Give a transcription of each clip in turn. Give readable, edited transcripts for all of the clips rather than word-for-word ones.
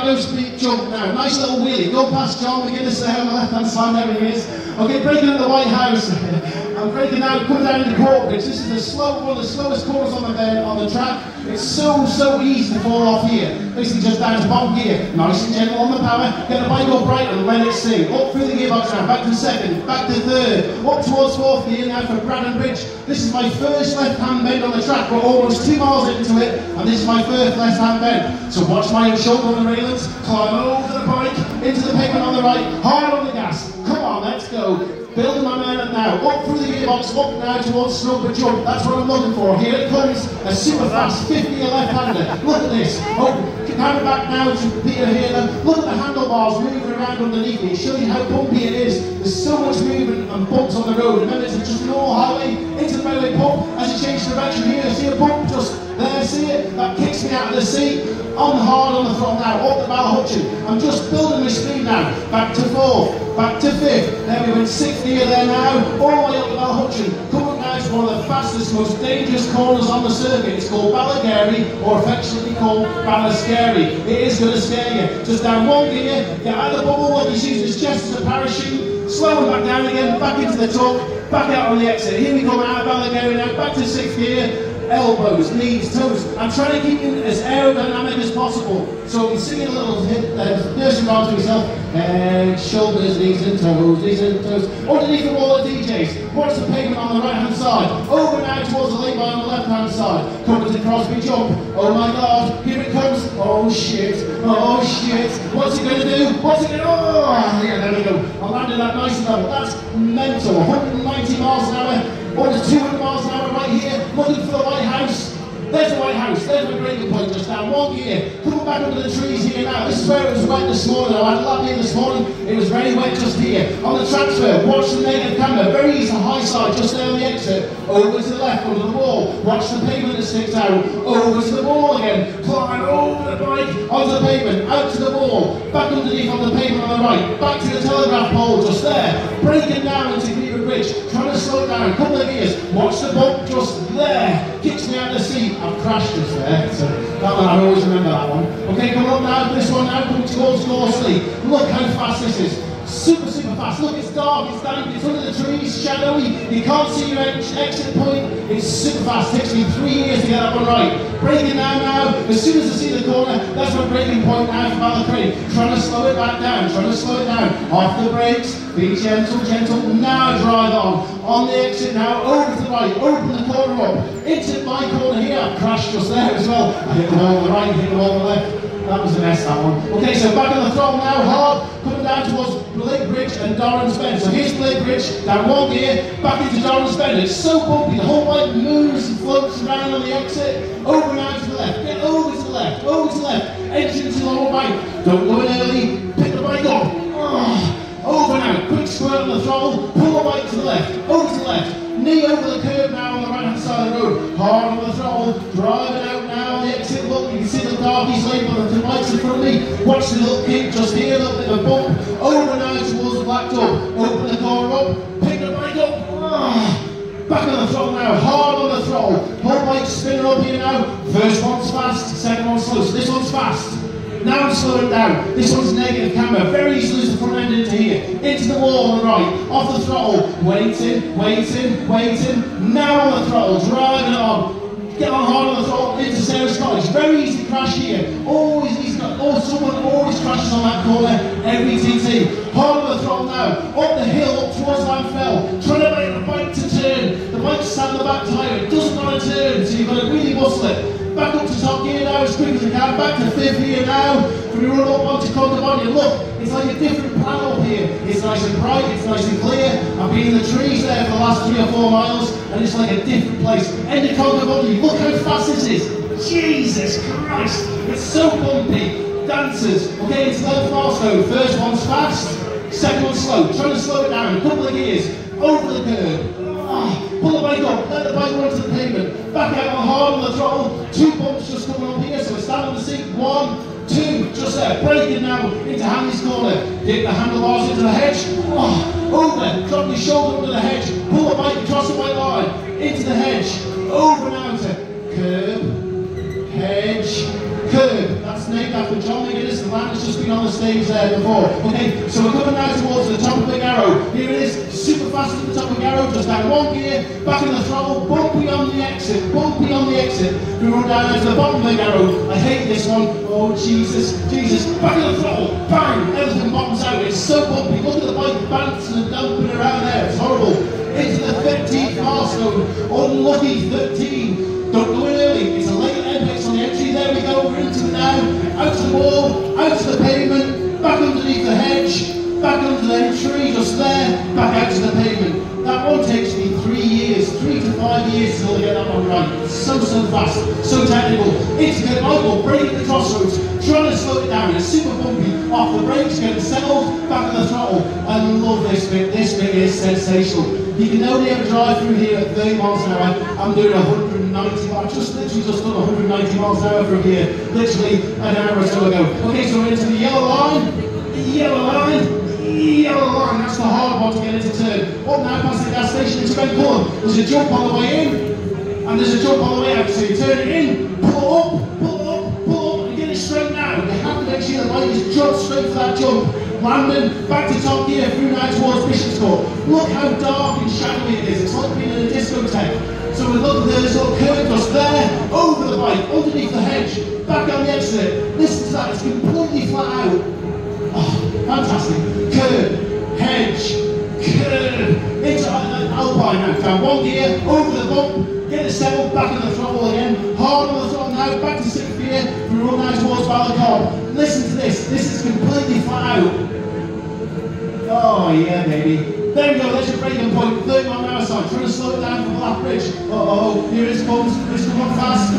right, go speed jump now. Nice little wheelie. Go past John McGuinness there on the left-hand side, there he is. Okay, breaking at the White House. I'm breaking now, coming down into Courtbridge. This is the slow, one of the slowest corners on the track. It's so easy to fall off here. Basically just down to bottom gear. Nice and gentle on the power. Get the bike up right and let it sing. Up through the gearbox now, back to second, back to third. Up towards fourth gear now for Braddon Bridge. This is my first left-hand bend on the track. We're almost 2 miles into it, and this is my first left-hand bend. So watch my shoulder on the railings, climb over the bike, into the pavement on the right, hard on the gas. Come on, let's go. Building my momentum now, up through the gearbox, up now towards Snowbird Jump. That's what I'm looking for. Here it comes, a super fast 50-year left-hander. Look at this. Oh, coming back now to Peter here. Look at the handlebars moving around underneath me. It shows you how bumpy it is. There's so much movement and bumps on the road. Remember, it's just an all highway into the railway pump. As you change direction here, see a bump just there, see it? That kicks me out of the seat. On hard on the throttle now, up the Ballyhutchin. I'm just building my speed now. Back to fourth, back to fifth. There we went sixth gear there now, all the way up the Ballyhutchin. Coming now to one of the fastest, most dangerous corners on the circuit. It's called Ballagary, or affectionately called Ballascary. It is going to scare you. Just down one gear, get out of the bubble, like he's using his chest as a parachute. Slowing back down again, back into the tuck, back out on the exit. Here we come out of Ballagary now, back to sixth gear. Elbows, knees, toes. I'm trying to keep it as aerodynamic as possible. So I'm singing a little nursery rhyme to myself. Head, shoulders, knees and toes, knees and toes. Underneath the wall of DJs. Watch the pavement on the right hand side. Over now towards the lane line on the left hand side. Coming to Crosby Jump. Oh my God, here it comes. Oh shit, oh shit. What's it going to do? What's it going to do? Oh, yeah, there we go. I landed that nice and level. That's mental. 190 miles an hour. Under 200 miles an hour right here, looking for the White House. There's the White House, there's my breaking point just down one gear. Coming back under the trees here now. This is where it was wet this morning. I had a lap here this morning, it was very wet just here. On the transfer, watch the negative camera, very easy high side, just there on the exit. Over to the left, under the wall. Watch the pavement that sticks out. Over to the wall again. Climb over the bike, onto the pavement, out to the wall. Back underneath on the pavement on the right. Back to the telegraph pole, just there. Breaking down into Cleveland Bridge. Trying to slow it down, couple of gears. Watch the bump just there. Kicks me out of the seat. I've crashed just there. So that one, I always remember that one. Okay, coming up now, this one now, coming towards Norsley. Look how fast this is. Super fast. Look, it's dark, it's dank, it's under the trees, shadowy. You can't see your exit point. It's super fast. It takes me 3 years to get that one right. Braking now. As soon as I see the corner, that's my braking point now for Ballacrane. Trying to slow it back down, Off the brakes, be gentle. Now drive on the exit now, over to the right, open the corner up, into my corner here. I've crashed just there as well. I hit the wall on the right, hit the wall on the left. That was a mess, that one. Okay, so back on the throttle now, hard, coming down towards Blake Bridge and Dorrans Bend. So here's Blake Bridge, down one gear, back into Dorrans Bend. It's so bumpy, the whole bike moves and floats around on the exit. Over now to the left, get over to the left, engine to the whole bike. Don't go in early, pick the bike up. Over now, quick squirt on the throttle, pull the bike to the left, over to the left. Knee over the curb now on the right hand side of the road. Hard on the throttle, driving out now on the exit. Look, you can see the darkies label the bikes in front of me. Watch the little kick just here, a little bit of a bump. Over now towards the black door. Open the corner up, pick the bike up. Back on the throttle now, hard on the throttle. Whole bike spinning up here now. First one's fast, second one's slow. So this one's fast. Now I'm slowing down. This one's negative camber. Very easy to lose the front end into here. Into the wall on the right. Off the throttle. Waiting. Now on the throttle. Driving it on. Get on hard on the throttle into Sarah's Cottage. Very easy to crash here. Someone always crashes on that corner. Every TT. Hard on the throttle now. Up the hill, up towards Lanfell. Trying to make the bike to turn. The bike's sat on the back tyre. It doesn't want to turn, so you've got to really muscle it. Back up to top gear now, as quick as I can. Back to fifth gear now. From your run up onto Condobonia. Look, it's like a different plan up here. It's nice and bright, it's nice and clear. I've been in the trees there for the last 3 or 4 miles, and it's like a different place. End of Condobonia. Look how fast this is. Jesus Christ. It's so bumpy. Dancers. Okay, it's 11 miles slow. First one's fast, second one's slow. Trying to slow it down. A couple of gears. Over the curb. Pull the bike up, let the bike run to the pavement, back out on hard on the throttle, 2 bumps just coming up here, so stand on the seat, 1, 2, just there, braking now into Hanley's corner, get the handlebars into the hedge, over, drop your shoulder under the hedge, pull the bike across the white line, into the hedge, over now to curb, hedge, curb, that's negative. after John McGuinness. The man has just been on the stage there before. Okay, so we're coming now towards the top of Big Arrow. Here it is, super fast at the top of Big Arrow, just down one gear, back in the throttle, bumpy on the exit, bumpy on the exit. We run down to the bottom of Big Arrow. I hate this one. Oh, Jesus, Jesus. Back in the throttle, bang, everything bottoms out. It's so bumpy. Look at the bike bouncing and dumping around there. It's horrible. Into the 13th milestone. Unlucky 13. Don't go in early. It's a late apex on the entry. There we go. We're into it now. Out to the wall, out to the pavement, back underneath the hedge, back under the entry, just there, back out to the pavement. That one takes me 3 years, 3 to 5 years till I get that one right. So fast, so technical. Into the Michael, braking the crossroads, trying to slow it down. It's super bumpy. Off the brakes, getting settled, back on the throttle. I love this bit. This bit is sensational. You can only ever drive through here at 30 miles an hour. I'm doing 190. I've just literally just done 190 miles an hour from here, literally an hour or so ago. Okay, so we're into the yellow line. Yellow line. Yellow line. That's the hard one to get into turn. Up now past the gas station into Red Bull. There's a jump on the way in, and there's a jump on the way out. So you turn it in, pull up, pull up, pull up, and get it straight now. You have to make sure the bike is jump straight for that jump. Landing, back to top gear, through now towards Bishop's Court. Look how dark and shadowy it is. It's like being in a discotheque. So we look at this little curve just there, over the bike, underneath the hedge, back on the exit. Listen to that, it's completely flat out. Oh, fantastic. Curve, hedge, curve. Into Alpine now, down one gear, over the bump, get it settled, back in the throttle again. Hard on the throttle now, back to 6th gear. We run now towards Ballycob. Listen to this is completely flat out. Oh yeah, baby. There we go, there's your braking point, 30 mile an hour sign. Trying to slow it down from Black Bridge. Uh-oh, here it comes. It's come on fast,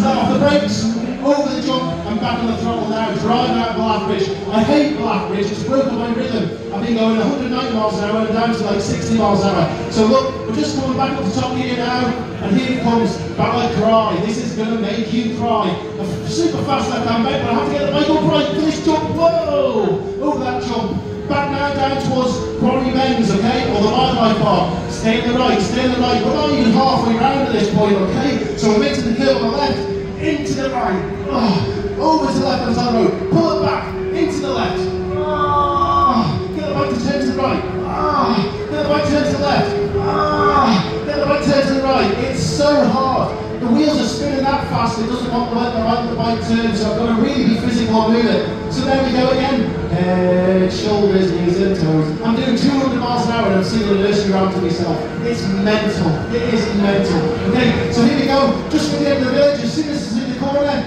off the brakes. Over the jump, and back on the throttle now, driving out Black Bridge. I hate Black Bridge, it's broken my rhythm. I've been going 190 miles an hour and down to like 60 miles an hour. So look, we're just coming back up to top gear now, and here it comes, Ballycry. This is going to make you cry. A super fast left-hand bend, but I have to get the bike up right for this jump. Whoa! Over that jump. Back now down towards Quarry Bends, okay? Or the wildlife park. Stay on the right, stay on the right. We're not even halfway round at this point, okay? So we're into the curve on the left, into the right. Oh, over to the left hand side of the road. Pull it back, into the left. Oh, get the bike to turn to the right. Oh, get the bike to turn to the left. Oh, get the bike to turn to the right. It's so hard. The wheels are spinning that fast, it doesn't want the bike turn, so I've got to really be physical and move it. So there we go again. Head, shoulders, knees and toes. I'm doing 200 miles an hour and I'm singing a nursery rhyme to myself. It's mental. It is mental. Okay, so here we go. Just for the end of the village, as soon as it's in the corner.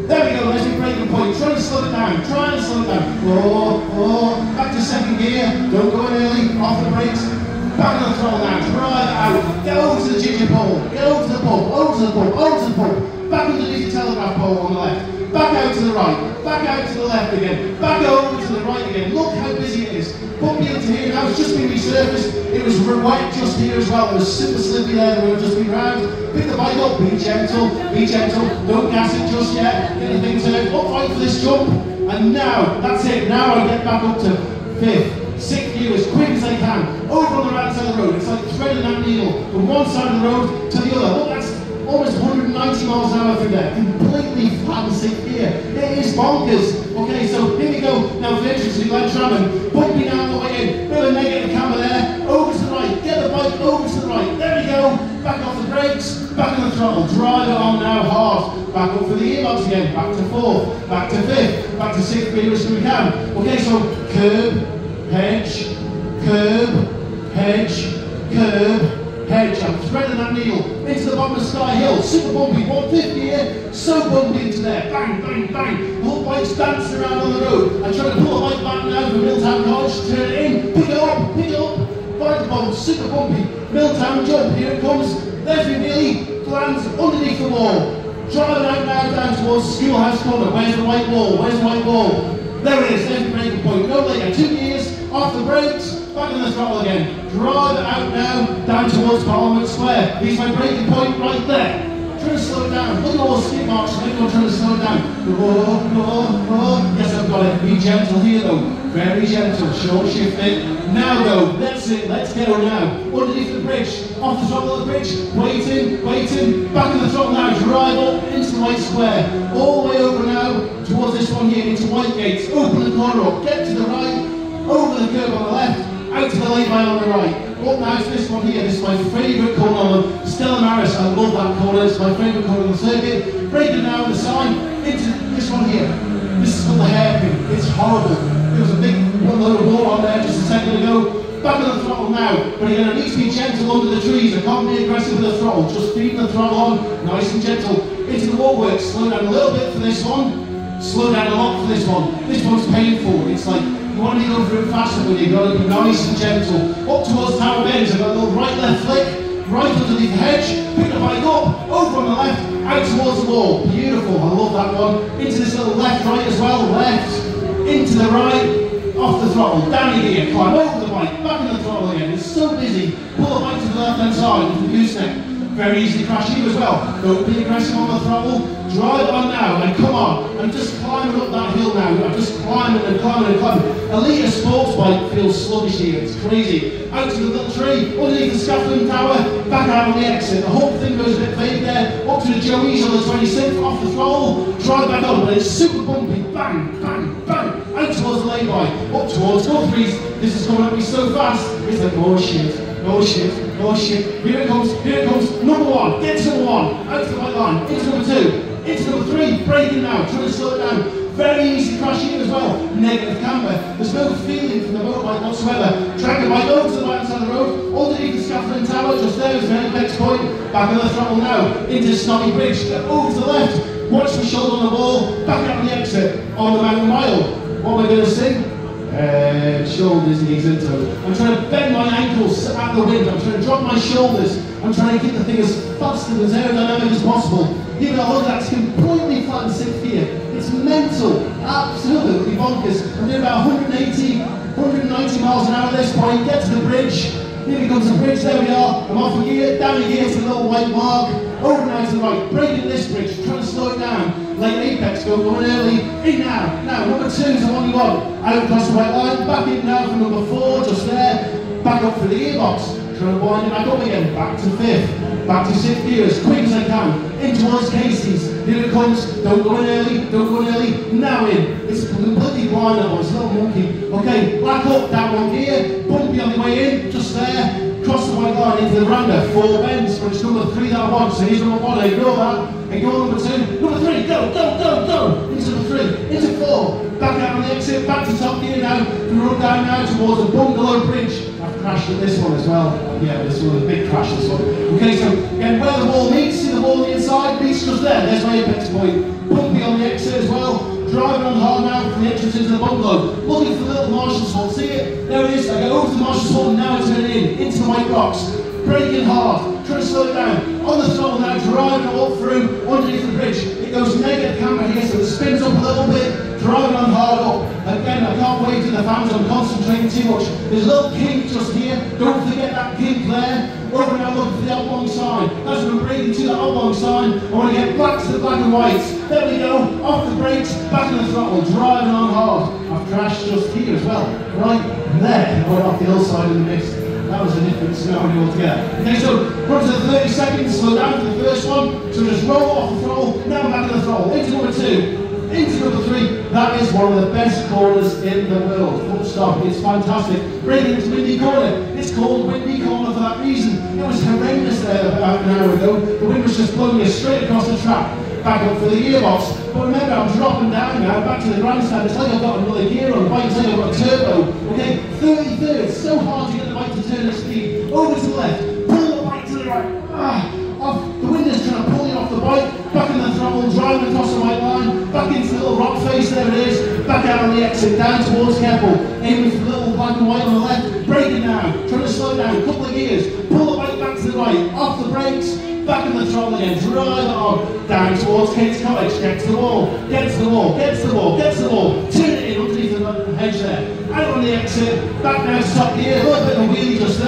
There we go, there's your braking point. Try to slow it down. Try and slow it down. Oh, back to 2nd gear. Don't go in early, off the brakes. Back on the throttle now, drive out, get over to the ginger pole, get over to the pole, over to the pole, over to the pole, back underneath the telegraph pole on the left, back out to the right, back out to the left again, back over to the right again. Look how busy it is. Put me into here now, it's just been resurfaced. It was wet just here as well, it was super slippy there, the road just been round. Pick the bike up, be gentle, don't gas it just yet, get the thing turned, up right for this jump. And now, that's it, now I get back up to 5th. 6th gear as quick as I can, over on the right side of the road. It's like threading that needle from one side of the road to the other. Look, that's almost 190 miles an hour through there, completely flat in 6th gear. It is bonkers. Okay, so here we go. Now virtuously like Trammon, bumping down the way in, bit of a negative camber there, over to the right, get the bike over to the right. There we go, back off the brakes, back on the throttle, drive it on now hard. Back up for the gearbox again, back to 4th, back to 5th, back to 6th gear as we can. Okay, so curb, hedge, curb, hedge, curb, hedge. I'm threading that needle into the bottom of Sky Hill. Super bumpy, 150 here, so bumpy into there. Bang, bang, bang. Whole bike's dancing around on the road. I try to pull the bike back now from Milltown College, turn it in, pick it up, find the bottom, super bumpy. Milltown jump, here it comes. There's me nearly, lands underneath the wall. Driving out now down towards Schoolhouse Corner. Where's the white wall? Where's the white wall? There it is, there's the braking point. No later, 2 gears, off the brakes, back on the throttle again. Drive it out now, down towards Parliament Square. Here's my braking point right there. Trying to slow it down. Look at all the skid marks. I'm trying to slow it down. Oh, yes, I've got it. Be gentle. gentle here though, very gentle, short shift it. Now go, that's it, let's go now. Underneath the bridge, off the throttle of the bridge, waiting, back in the throttle now, drive up into the white square. All the way over now, towards this one here, into white gates, open the corner up, get to the right, over the curve on the left, out to the lay-by on the right. Up now to this one here, this is my favourite corner on the Stella Maris, I love that corner, it's my favourite corner on the circuit. Breaking now with the sign, into this one here. This is called the hairpin, it's horrible. There was a big one load of water on there just a second ago. Back on the throttle now, but you're going to need to be gentle under the trees. I can't be aggressive with the throttle, just feeding the throttle on, nice and gentle. Into the waterworks, slow down a little bit for this one, slow down a lot for this one. This one's painful, it's like, you want to go through it faster, but you've got to be nice and gentle. Up towards Tower Bends, I've got a little right-left flick, right underneath the hedge, pick the bike up, over on the left, out towards the wall. Beautiful, I love that one. Into this little left-right as well, left, into the right, off the throttle, down here, climb over the bike, back in the throttle again. It's so busy. Pull the bike to the left-hand side into the gooseneck. Very easy to crash here as well. Don't be aggressive on the throttle. Drive on now and come on. I'm just climbing up that hill now. I'm just climbing and climbing and climbing. Elite sports bike feels sluggish here. It's crazy. Out to the little tree, underneath the scaffolding tower, back out on the exit. The whole thing goes a bit vague there. Up to the Joey's on the 26th, off the throttle. Drive back on, but it's super bumpy. Bang, bang, bang. Out towards the lay-by. Up towards Guthrie's. This is coming at me so fast. It's like, oh shit. Oh shit, oh shit, here it comes, number one, get to number one, out to the white line, into number two, into number three, braking now, trying to slow it down, very easy to crash here as well, negative camber, there's no feeling from the motorbike whatsoever, drag the bike over to the right side of the road, underneath the scaffolding tower, just there is the next point, back on the throttle now, into Snotty Bridge, over to the left, watch the shoulder on the wall, back out on the exit, on the Mountain Mile, what am I going to sing? Shoulders, knees and toes. I'm trying to bend my ankles at the wind. I'm trying to drop my shoulders. I'm trying to keep the thing as fast and as aerodynamic as possible. Even though look, that's completely flat and sixth gear. It's mental, absolutely bonkers. I'm doing about 190 miles an hour at this point. Get to the bridge. Here comes the bridge. There we are. I'm off a gear, down a gear to the little white mark. Over now to the right. Braking this bridge. Trying to slow it down. Late apex, going early, in now. Now, number two is the one you want. Out across the white line, back in now for number four, just there. Back up for the gearbox. Trying to wind it back up again. Back to fifth. Back to sixth gear as quick as I can. In towards Casey's. Here it comes. Don't go in early. Don't go in early. Now in. It's completely blind that one. It's a little monkey. Okay, back up, down one gear. Bumpy on the way in. Just there. Cross the white line into the veranda. Four bends, but it's number three that I want. So here's number one. Ignore that. Ignore number two. Number three. Go. Into number three. Into four. Back out on the exit. Back to top gear now. We run down now towards the Bungalow Bridge. I've crashed at this one as well. Yeah, this was a big crash, this one. Okay, so again, where the wall meets, see the wall on the inside, meets just there. There's my apex point. Bumpy on the exit as well. Driving on hard now from the entrance into the bungalow. Looking for the little Marshall's Hall. See it? There it is. I go over to the Marshall's Hall and now I turn in. Into the white rocks. Braking hard. Trying to slow it down. On the throttle now, driving up through underneath the bridge. It goes negative camber here, so it spins up a little bit. Driving on hard up. Again, I can't wave to the fans, I'm concentrating too much. There's a little kink just here. Don't forget that kink there. Over now, look for the oblong sign. As we're braking to the oblong sign, I want to get back to the black and whites. There we go. Off the brakes, back on the throttle, driving on hard. I've crashed just here as well. Right there, right off the hillside in the mist. That was a different scenario altogether. Okay, so run to the 30 seconds, slow down for the first one. So just roll off the throttle, now back on the throttle, into number two, into number three. That is one of the best corners in the world. Full stop, it's fantastic. Braking into Windy Corner. It's called Windy Corner for that reason. It was horrendous there about an hour ago. The wind was just blowing you straight across the track. Back up for the gearbox. But remember, I'm dropping down now, back to the grandstand. It's like I've got another gear on the bike, it's like I've got a turbo. Okay, 33rd, it's so hard to get the bike to turn at speed. Over to the left, pull the bike to the right. Off. The wind is trying to pull you off the bike. Back in the throttle, driving across the white line. Back into the little rock face, there it is. Back out on the exit, down towards Keppel. Aiming for the little black and white on the left. Braking now, trying to slow down, a couple of gears. Pull the bike back to the right, off the brakes. Back in the throttle again, drive on, down towards Kate's Cottage, get to the wall, get to the wall, get to the wall, get to the wall, turn it in underneath the hedge there, out on the exit, back now to top gear, a little bit of a wheelie just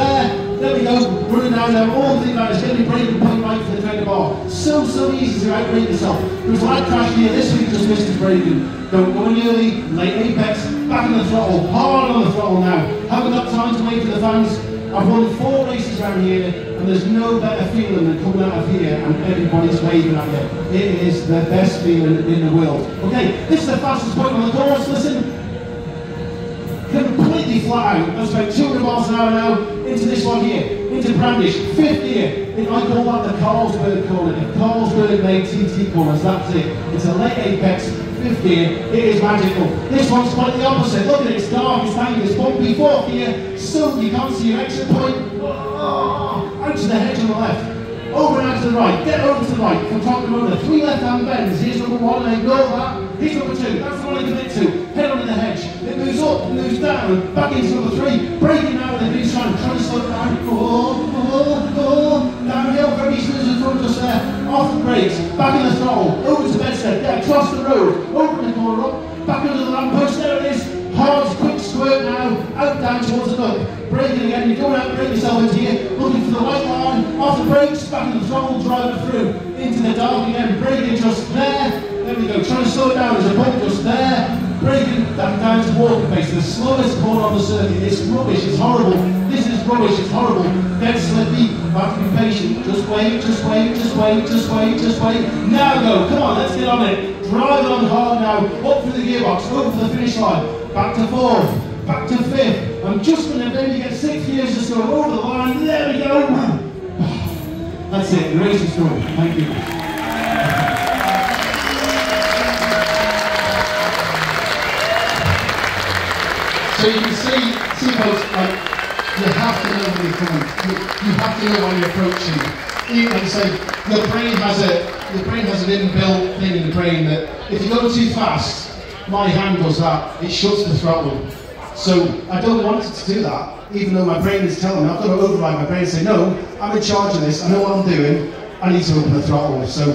there we go, running down there, all the thing about is getting braking point right for the trailer bar. So easy to outbrake yourself. There was a light crash here, this week just missed his braking. Don't go in early, late apex, back in the throttle, hard on the throttle now. Haven't got time to wait for the fans. I've won 4 races around here, and there's no better feeling than coming out of here and everybody's waving at you. It is the best feeling in the world. Okay, this is the fastest point on the course, listen. Completely flat out. That's about 200 miles an hour now, into this one here, into Brandish, 5th gear. I call that the Carlsberg corner. If Carlsberg made TT corners, that's it. It's a late apex, 5th gear, it is magical. This one's quite the opposite. Look at it, it's dark, it's hanging, it's bumpy, 4th gear, so you can't see your exit point. Oh, out to the hedge on the left. Over and out to the right, get over to the right, from top to road, 3 left-hand bends. Here's number 1, and ignore that. Here's number 2, that's the one I commit to. Head on in the hedge. It moves up, it moves down, back into number 3, braking now with a big strand, trying to slow it down. Downhill, very smooth in front just there. Off the brakes, back in the throttle, over to Bedstead, get across the road, over the corner up, back under the lamppost, there it is. Hard, quick squirt now, out down towards the duck. Braking again, you're going out, brake yourself into here, looking for the white line, off the brakes, back in the throttle, driving through, into the dark again, braking just there. There we go, trying to slow it down, there's a bump just there. Braking back down to walking pace, the slowest corner on the circuit. It's rubbish, it's horrible. This is rubbish, it's horrible. Dead slippy, have to be patient. Just wait, just wait, just wait, just wait, just wait. Now go, come on, let's get on it. Drive on hard now, up through the gearbox, over to the finish line. Back to 4th, back to 5th. I'm just going to maybe get 6 gears just go over the line. There we go. That's it, the race is through. Thank you. So you can see folks, like, you have to know when you're coming. You have to know when you're approaching. Even like I say, your brain has an inbuilt thing in the brain that if you go too fast, my hand does that, it shuts the throttle. So I don't want it to do that, even though my brain is telling me, I've got to override my brain and say, no, I'm in charge of this, I know what I'm doing, I need to open the throttle. So